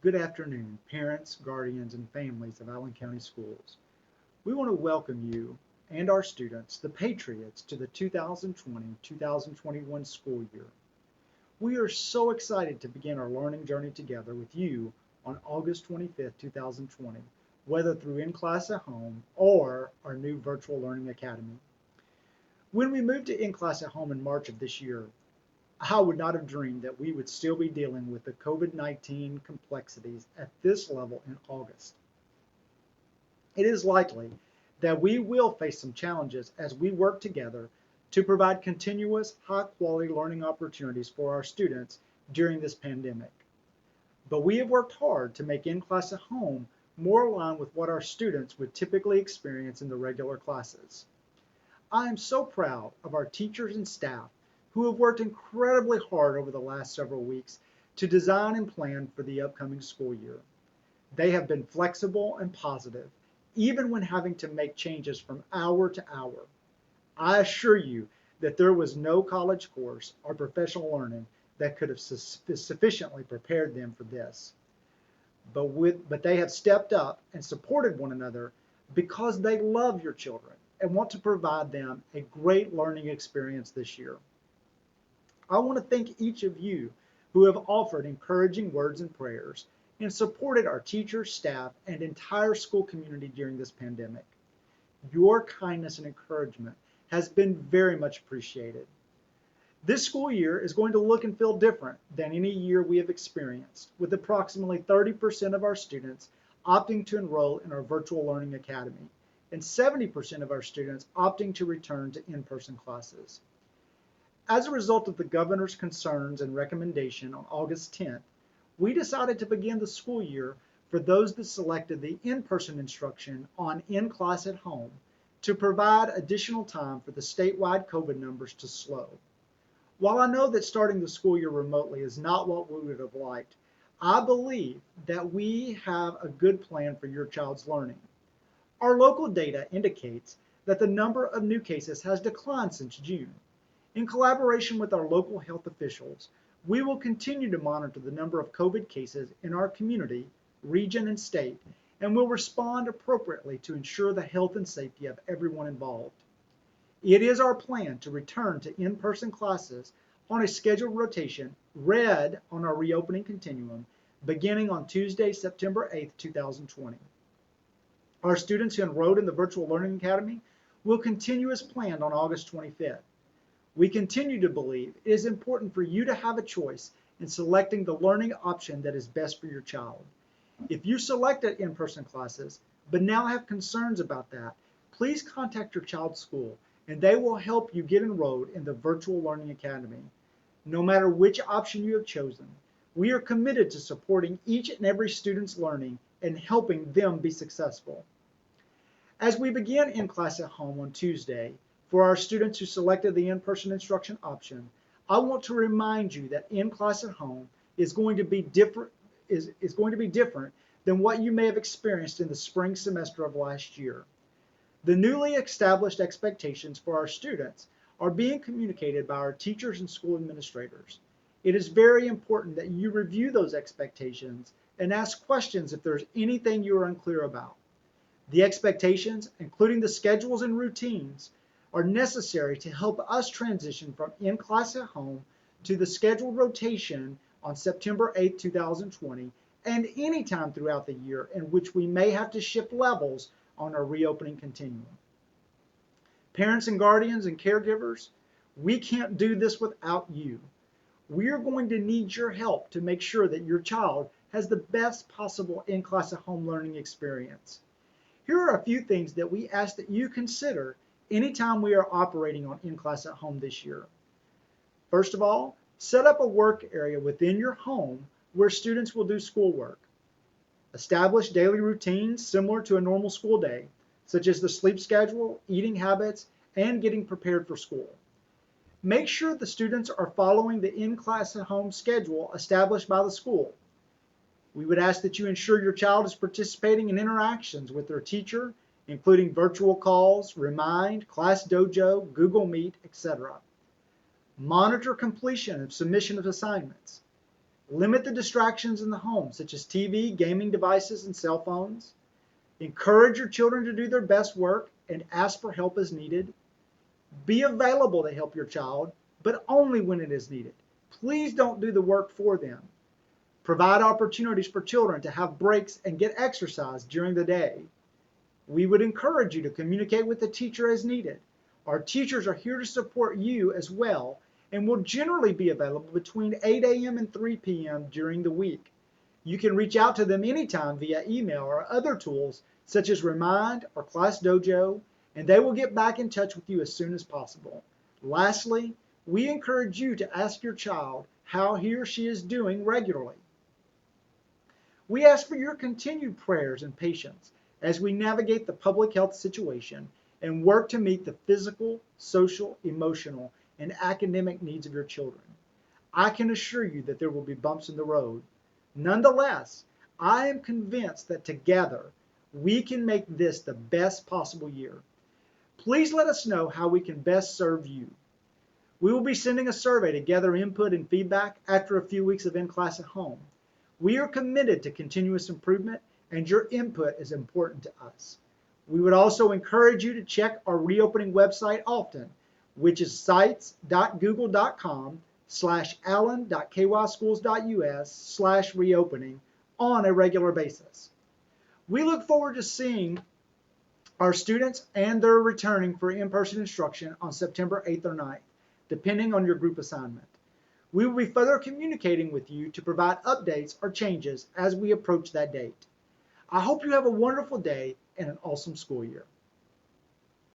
Good afternoon, parents, guardians, and families of Allen County Schools. We want to welcome you and our students, the Patriots, to the 2020-2021 school year. We are so excited to begin our learning journey together with you on August 25th, 2020, whether through in-class at home or our new virtual learning academy. When we moved to in-class at home in March of this year, I would not have dreamed that we would still be dealing with the COVID-19 complexities at this level in August. It is likely that we will face some challenges as we work together to provide continuous, high-quality learning opportunities for our students during this pandemic. But we have worked hard to make in-class at home more aligned with what our students would typically experience in the regular classes. I am so proud of our teachers and staff who have worked incredibly hard over the last several weeks to design and plan for the upcoming school year. They have been flexible and positive, even when having to make changes from hour to hour. I assure you that there was no college course or professional learning that could have sufficiently prepared them for this. But they have stepped up and supported one another because they love your children and want to provide them a great learning experience this year. I want to thank each of you who have offered encouraging words and prayers and supported our teachers, staff, and entire school community during this pandemic. Your kindness and encouragement has been very much appreciated. This school year is going to look and feel different than any year we have experienced, with approximately 30% of our students opting to enroll in our virtual learning academy and 70% of our students opting to return to in-person classes. As a result of the governor's concerns and recommendation on August 10th, we decided to begin the school year for those that selected the in-person instruction on in-class at home to provide additional time for the statewide COVID numbers to slow. While I know that starting the school year remotely is not what we would have liked, I believe that we have a good plan for your child's learning. Our local data indicates that the number of new cases has declined since June. In collaboration with our local health officials, we will continue to monitor the number of COVID cases in our community, region, and state, and will respond appropriately to ensure the health and safety of everyone involved. It is our plan to return to in-person classes on a scheduled rotation read on our reopening continuum beginning on Tuesday, September 8th, 2020. Our students who enrolled in the Virtual Learning Academy will continue as planned on August 25th. We continue to believe it is important for you to have a choice in selecting the learning option that is best for your child. If you selected in-person classes, but now have concerns about that, please contact your child's school and they will help you get enrolled in the Virtual Learning Academy. No matter which option you have chosen, we are committed to supporting each and every student's learning and helping them be successful. As we begin in-class at home on Tuesday, for our students who selected the in-person instruction option, I want to remind you that in-class at home is going to be different than what you may have experienced in the spring semester of last year. The newly established expectations for our students are being communicated by our teachers and school administrators. It is very important that you review those expectations and ask questions if there's anything you are unclear about. The expectations, including the schedules and routines, are necessary to help us transition from in-class at home to the scheduled rotation on September 8, 2020, and any time throughout the year in which we may have to shift levels on our reopening continuum. Parents and guardians and caregivers, we can't do this without you. We are going to need your help to make sure that your child has the best possible in-class at home learning experience. Here are a few things that we ask that you consider anytime we are operating on in-class at home this year. First of all, set up a work area within your home where students will do schoolwork. Establish daily routines similar to a normal school day, such as the sleep schedule, eating habits, and getting prepared for school. Make sure the students are following the in-class at home schedule established by the school. We would ask that you ensure your child is participating in interactions with their teacher, including virtual calls, Remind, Class Dojo, Google Meet, etc. Monitor completion and submission of assignments. Limit the distractions in the home, such as TV, gaming devices, and cell phones. Encourage your children to do their best work and ask for help as needed. Be available to help your child, but only when it is needed. Please don't do the work for them. Provide opportunities for children to have breaks and get exercise during the day. We would encourage you to communicate with the teacher as needed. Our teachers are here to support you as well and will generally be available between 8 a.m. and 3 p.m. during the week. You can reach out to them anytime via email or other tools such as Remind or Class Dojo, and they will get back in touch with you as soon as possible. Lastly, we encourage you to ask your child how he or she is doing regularly. We ask for your continued prayers and patience as we navigate the public health situation and work to meet the physical, social, emotional, and academic needs of your children. I can assure you that there will be bumps in the road. Nonetheless, I am convinced that together we can make this the best possible year. Please let us know how we can best serve you. We will be sending a survey to gather input and feedback after a few weeks of in-class at home. We are committed to continuous improvement, and your input is important to us. We would also encourage you to check our reopening website often, which is sites.google.com/allen.kyschools.us/reopening on a regular basis. We look forward to seeing our students and their returning for in-person instruction on September 8th or 9th, depending on your group assignment. We will be further communicating with you to provide updates or changes as we approach that date. I hope you have a wonderful day and an awesome school year.